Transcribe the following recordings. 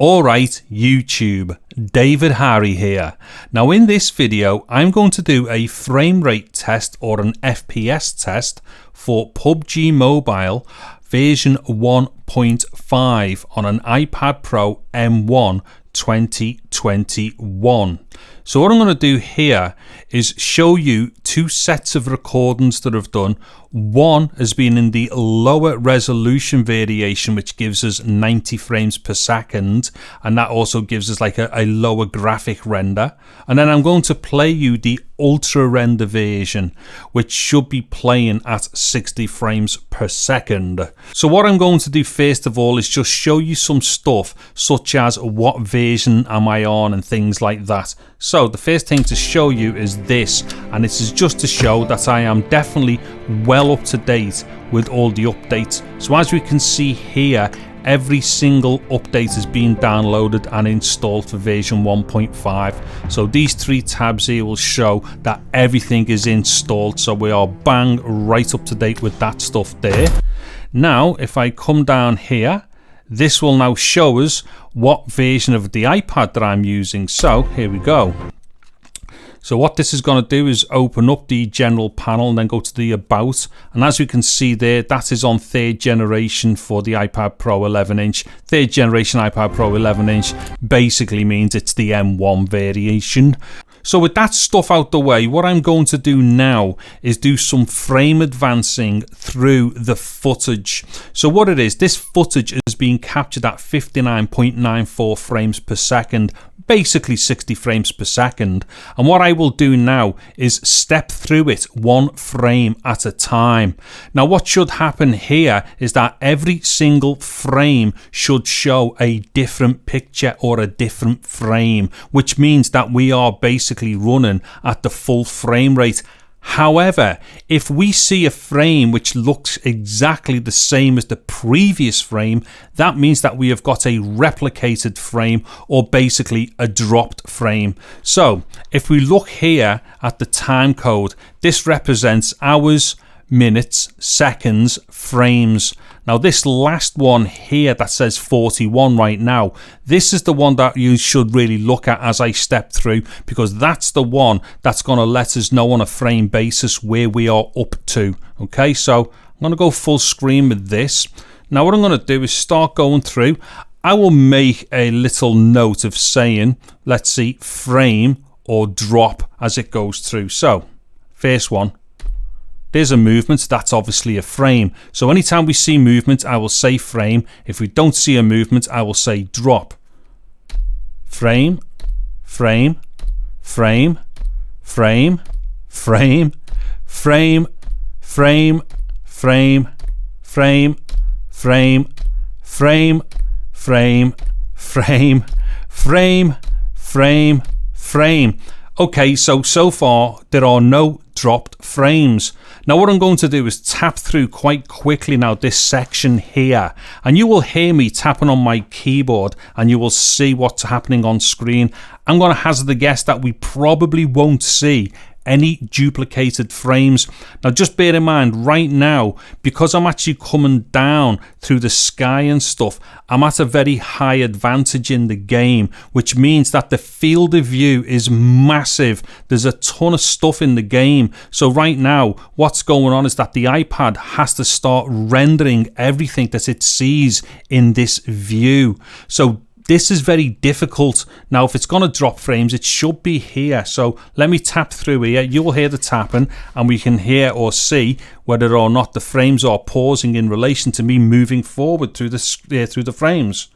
Alright YouTube, David Harry here. Now in this video I'm going to do a frame rate test or an FPS test for PUBG Mobile version 1.5 on an iPad Pro M1 2021. So what I'm going to do here is show you two sets of recordings that I've done. One has been in the lower resolution variation, which gives us 90 frames per second, and that also gives us like a lower graphic render. And then I'm going to play you the ultra render version, which should be playing at 60 frames per second. So what I'm going to do first of all is just show you some stuff such as what version am I on and things like that. So the first thing to show you is this, and this is just to show that I am definitely well up to date with all the updates. So as we can see here, every single update has been downloaded and installed for version 1.5. So these three tabs here will show that everything is installed, so we are bang right up to date with that stuff there. Now if I come down here, this will now show us what version of the iPad that I'm using. So here we go. So what this is going to do is open up the general panel and then go to the about, and as we can see there, that is on 3rd generation for the iPad Pro 11-inch. 3rd generation iPad Pro 11-inch basically means it's the M1 variation. So with that stuff out the way, what I'm going to do now is do some frame advancing through the footage. So what it is, this footage is being captured at 59.94 frames per second, basically 60 frames per second. And what I will do now is step through it one frame at a time. Now what should happen here is that every single frame should show a different picture or a different frame, which means that we are basically running at the full frame rate. However, if we see a frame which looks exactly the same as the previous frame, that means that we have got a replicated frame, or basically a dropped frame. So if we look here at the time code, this represents hours, minutes, seconds, frames. Now this last one here that says 41 right now, this is the one that you should really look at as I step through, because that's the one that's going to let us know on a frame basis where we are up to. Okay, so I'm going to go full screen with this. Now what I'm going to do is start going through. I will make a little note of saying, let's see, frame or drop as it goes through. So first one, there's a movement, that's obviously a frame. So anytime we see movement, I will say frame. If we don't see a movement, I will say drop. Frame, frame, frame, frame, frame, frame, frame, frame, frame, frame, frame, frame, frame, frame, frame, frame. Okay, so far there are no dropped frames. Now what I'm going to do is tap through quite quickly now this section here, and you will hear me tapping on my keyboard and you will see what's happening on screen. I'm going to hazard a guess that we probably won't see any duplicated frames. Now just bear in mind right now, because I'm actually coming down through the sky and stuff, I'm at a very high advantage in the game, which means that the field of view is massive. There's a ton of stuff in the game. So right now what's going on is that the iPad has to start rendering everything that it sees in this view. So this is very difficult. Now if it's going to drop frames, it should be here. So let me tap through here. You'll hear the tapping and we can hear or see whether or not the frames are pausing in relation to me moving forward through the frames.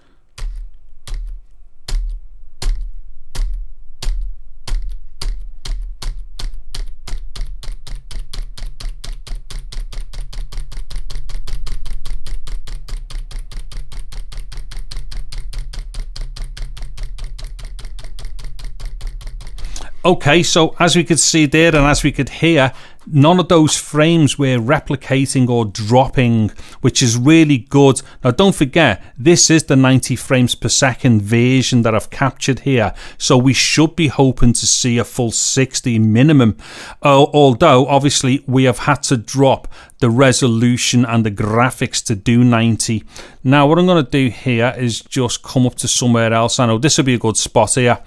Okay, so as we could see there and as we could hear, none of those frames were replicating or dropping, which is really good. Now don't forget, this is the 90 frames per second version that I've captured here, so we should be hoping to see a full 60 minimum, although obviously we have had to drop the resolution and the graphics to do 90. Now what I'm going to do here is just come up to somewhere else. I know this will be a good spot here.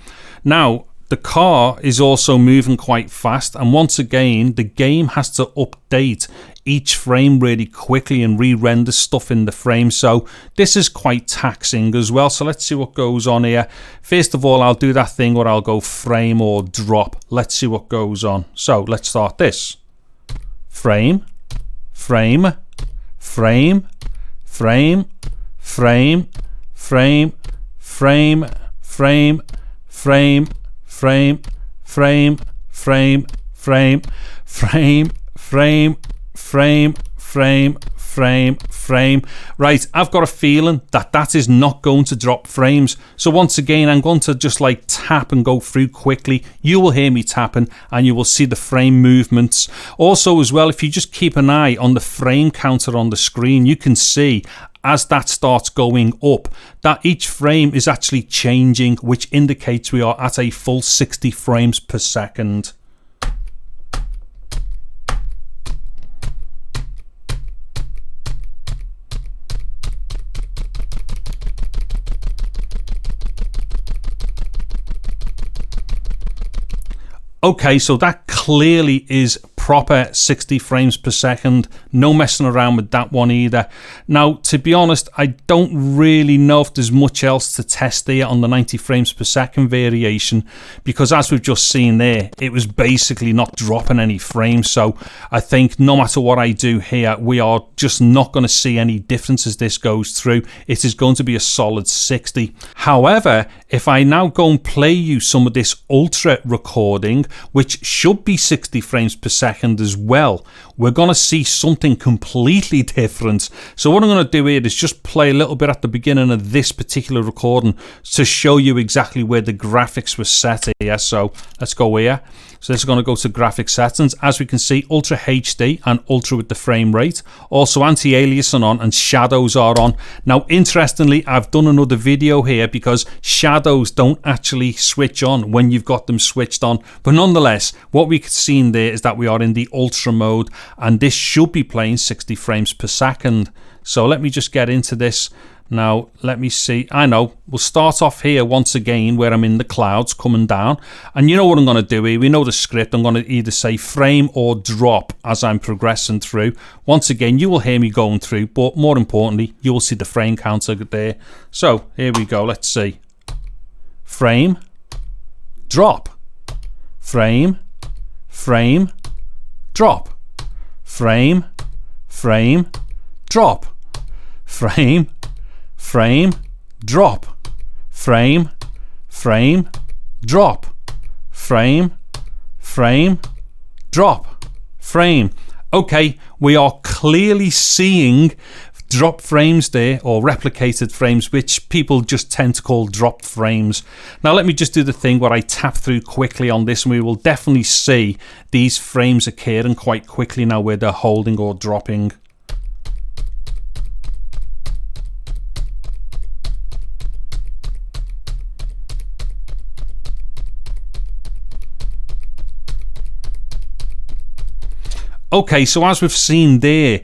Now the car is also moving quite fast, and once again the game has to update each frame really quickly and re-render stuff in the frame, so this is quite taxing as well. So let's see what goes on here. First of all, I'll do that thing where I'll go frame or drop. Let's see what goes on. So let's start this. Frame, frame, frame, frame, frame, frame, frame, frame, frame, frame, frame, frame, frame, frame, frame, frame, frame, frame, frame. Right, I've got a feeling that that is not going to drop frames. So once again, I'm going to just like tap and go through quickly. You will hear me tapping and you will see the frame movements. Also as well, if you just keep an eye on the frame counter on the screen, you can see as that starts going up that each frame is actually changing, which indicates we are at a full 60 frames per second. Okay, so that clearly is proper 60 frames per second. No messing around with that one either. Now, to be honest, I don't really know if there's much else to test there on the 90 frames per second variation, because as we've just seen there, it was basically not dropping any frames. So I think no matter what I do here, we are just not going to see any difference as this goes through. It is going to be a solid 60. However, if I now go and play you some of this ultra recording, which should be 60 frames per second as well, we're going to see something completely different. So what I'm going to do here is just play a little bit at the beginning of this particular recording to show you exactly where the graphics were set here. So let's go here. So this is going to go to graphic settings. As we can see, Ultra HD and Ultra with the frame rate. Also anti-aliasing on and shadows are on. Now, interestingly, I've done another video here because shadows don't actually switch on when you've got them switched on. But nonetheless, what we can see in there is that we are in the Ultra mode and this should be playing 60 frames per second. So let me just get into this. Now, let me see. I know. We'll start off here once again where I'm in the clouds coming down. And you know what I'm going to do here? We know the script. I'm going to either say frame or drop as I'm progressing through. Once again, you will hear me going through, but more importantly, you will see the frame counter there. So, here we go. Let's see. Frame, drop. Frame, frame, drop. Frame, frame, drop. Frame, frame, drop, frame, frame, drop, frame, frame, drop, frame. Okay, we are clearly seeing drop frames there, or replicated frames, which people just tend to call dropped frames. Now let me just do the thing where I tap through quickly on this and we will definitely see these frames occurring quite quickly now where they're holding or dropping. Okay, so as we've seen there,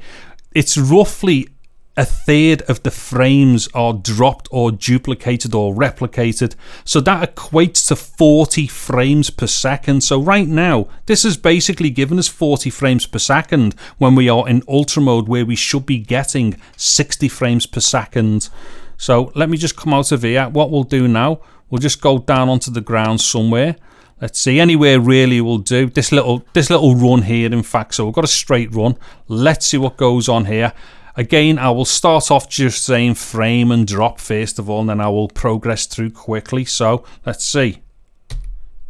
it's roughly a third of the frames are dropped or duplicated or replicated. So that equates to 40 frames per second. So right now, this is basically giving us 40 frames per second when we are in ultra mode where we should be getting 60 frames per second. So let me just come out of here. What we'll do now, we'll just go down onto the ground somewhere. Let's see, anywhere really will do. This little run here, in fact, so we've got a straight run. Let's see what goes on here. Again, I will start off just saying frame and drop first of all, and then I will progress through quickly. So let's see.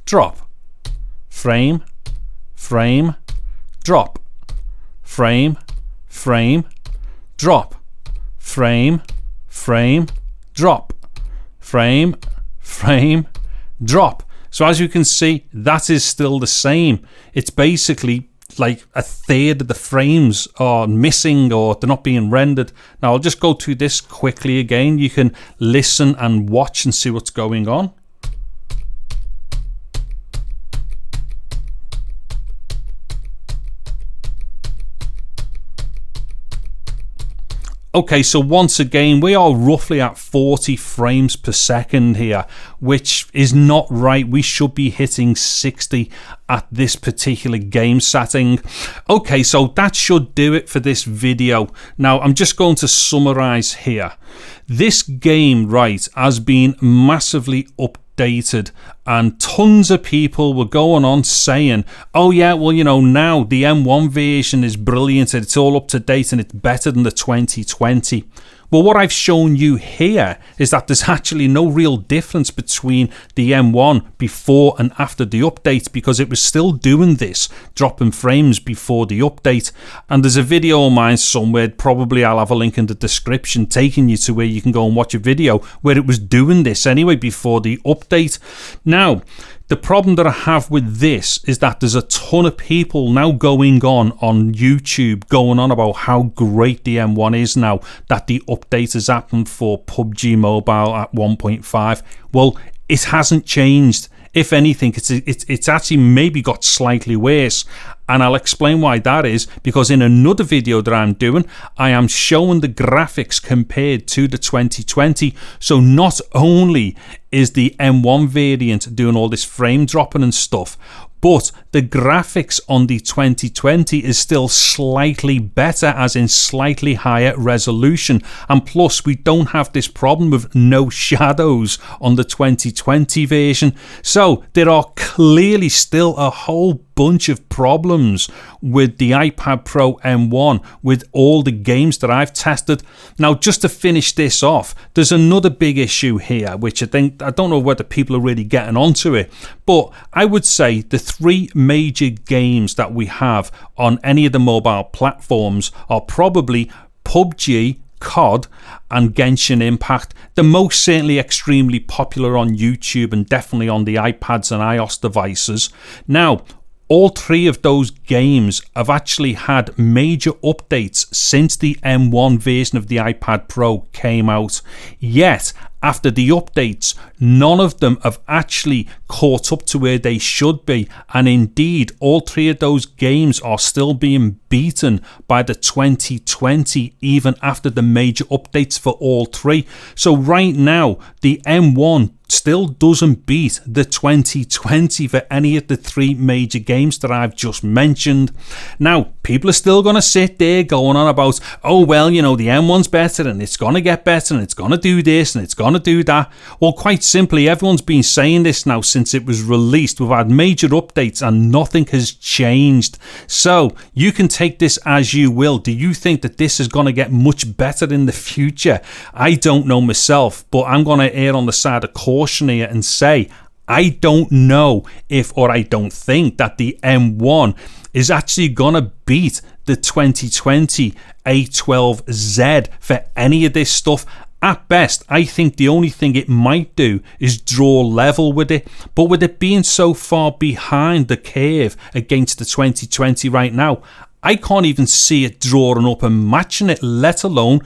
Drop. Frame. Frame. Drop. Frame. Frame. Drop. Frame. Frame. Drop. Frame. Frame. Drop. So as you can see, that is still the same. It's basically like a third of the frames are missing or they're not being rendered. Now I'll just go through this quickly again. You can listen and watch and see what's going on. Okay, so once again, we are roughly at 40 frames per second here, which is not right. We should be hitting 60 at this particular game setting. Okay, so that should do it for this video. Now, I'm just going to summarize here. This game, right, has been massively updated, and tons of people were going on saying, oh yeah, well, you know, now the M1 version is brilliant and it's all up to date and it's better than the 2020. Well, what I've shown you here is that there's actually no real difference between the M1 before and after the update, because it was still doing this, dropping frames before the update. And there's a video of mine somewhere, probably I'll have a link in the description, taking you to where you can go and watch a video where it was doing this anyway before the update. Now, the problem that I have with this is that there's a ton of people now going on YouTube going on about how great the M1 is now that the update has happened for PUBG Mobile at 1.5. Well, it hasn't changed. If anything, it's actually maybe got slightly worse. And I'll explain why that is, because in another video that I'm doing, I am showing the graphics compared to the 2020. So not only is the M1 variant doing all this frame dropping and stuff, but the graphics on the 2020 is still slightly better, as in slightly higher resolution. And plus, we don't have this problem of no shadows on the 2020 version. So there are clearly still a whole bunch of problems with the iPad Pro M1 with all the games that I've tested. Now, just to finish this off, there's another big issue here, which I don't know whether people are really getting onto it, but I would say the three major games that we have on any of the mobile platforms are probably PUBG, COD and Genshin Impact. They're most certainly extremely popular on YouTube and definitely on the iPads and iOS devices. Now, all three of those games have actually had major updates since the M1 version of the iPad Pro came out. Yet, after the updates, none of them have actually caught up to where they should be. And indeed, all three of those games are still being beaten by the 2020, even after the major updates for all three. So right now, the M1 still doesn't beat the 2020 for any of the three major games that I've just mentioned. Now, people are still going to sit there going on about, oh, well, you know, the M1's better and it's going to get better and it's going to do this and it's going to do that. Well, quite simply, everyone's been saying this now since it was released. We've had major updates and nothing has changed. So you can take this as you will. Do you think that this is going to get much better in the future? I don't know myself, but I'm going to err on the side of caution here and say I don't know if, or I don't think that the M1 is actually gonna beat the 2020 A12Z for any of this stuff. At best, I think the only thing it might do is draw level with it. But with it being so far behind the curve against the 2020 right now, I can't even see it drawing up and matching it, let alone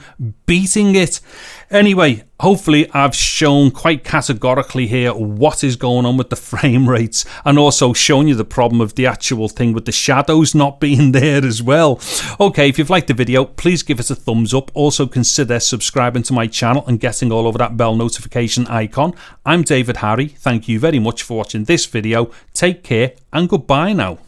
beating it. Anyway, hopefully I've shown quite categorically here what is going on with the frame rates, and also shown you the problem of the actual thing with the shadows not being there as well. Okay, if you've liked the video, please give us a thumbs up. Also consider subscribing to my channel and getting all over that bell notification icon. I'm David Harry. Thank you very much for watching this video. Take care and goodbye now.